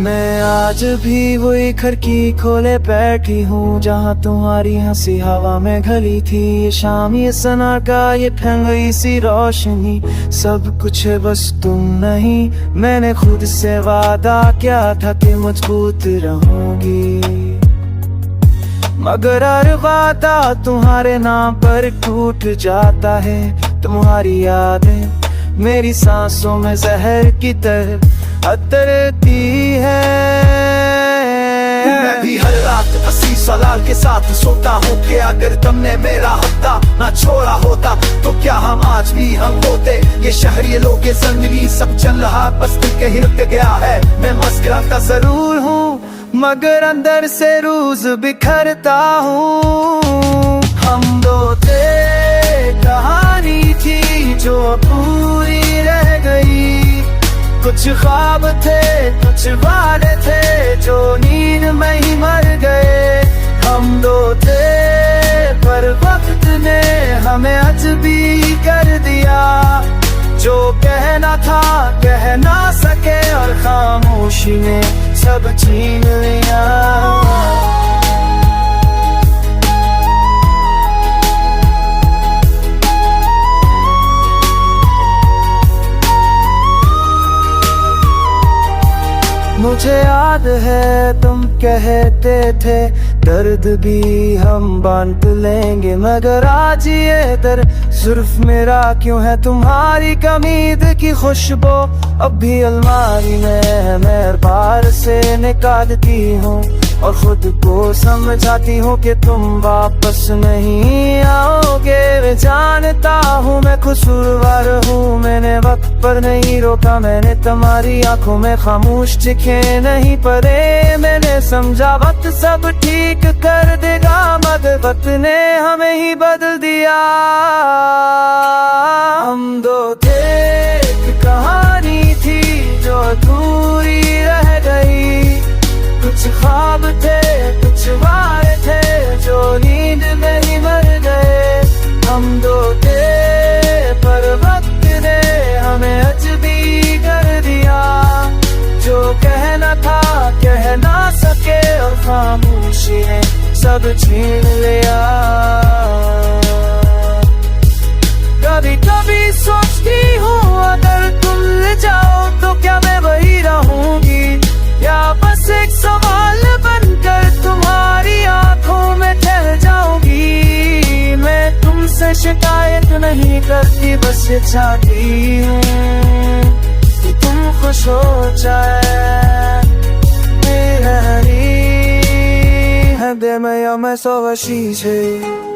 मैं आज भी वही खिड़की खोले बैठी हूँ जहाँ तुम्हारी हंसी हवा में घली थी। ये शाम, ये सना का ये ठंडी सी रोशनी, सब कुछ है बस तुम नहीं। मैंने खुद से वादा किया था कि मजबूत रहूंगी, मगर हर वादा तुम्हारे नाम पर टूट जाता है। तुम्हारी यादें मेरी सांसों में जहर की तरह अतरती है। मैं भी हर रात हंसी सलाल के साथ सोता हूँ कि अगर तुमने मेरा हफ्ता ना छोड़ा होता तो क्या हम आज भी हम होते। ये शहरी लोग के जिंदगी सब चल रहा, बस दिल के हिलते गया है। मैं मुस्कुराता जरूर हूँ मगर अंदर से रोज बिखरता हूँ। हम दो थे, कहानी थी जो पूरी रह गई। कुछ ख्वाब थे, कुछ वादे थे जो नींद में ही मर गए। हम दो थे पर वक्त ने हमें अजनबी कर दिया। जो कहना था कह ना सके और खामोशी ने सब छीन लिया। मुझे याद है तुम कहते थे दर्द भी हम बांट लेंगे, मगर आज ये दर्द सिर्फ मेरा क्यों है। तुम्हारी कमीज की खुशबू अब भी अलमारी में मैं बाहर से निकालती हूँ और खुद को समझाती हूँ कि तुम वापस नहीं आओगे। मैं जानता हूँ मैं कसूरवार हूँ, मैंने वक्त पर नहीं रोका। मैंने तुम्हारी आंखों में खामोश दिखे नहीं पड़े। मैंने समझा वक्त सब ठीक कर देगा, मगर वक्त ने हमें ही बदल दिया। हम दो थे, एक कहानी थी जो अधूरी रह गई। कुछ ख्वाब थे, कुछ वादे थे जो नींद में ही मर गए। हम दो थे पर वक्त ने हमें अजनबी कर दिया। जो कहना था कह ना सके और खामोशी ने सब छीन लिया। कभी कभी सोचती हूँ अगर तुम ले जाओ तो क्या मैं वही रहूंगी, या बस एक सवाल बनकर तुम्हारी आंखों में ठहर जाऊंगी। मैं तुमसे शिकायत नहीं करती, बस ये चाहती हूँ कि तुम खुश हो जाए। मेरी हृदय में या मैं सौ वशीश है।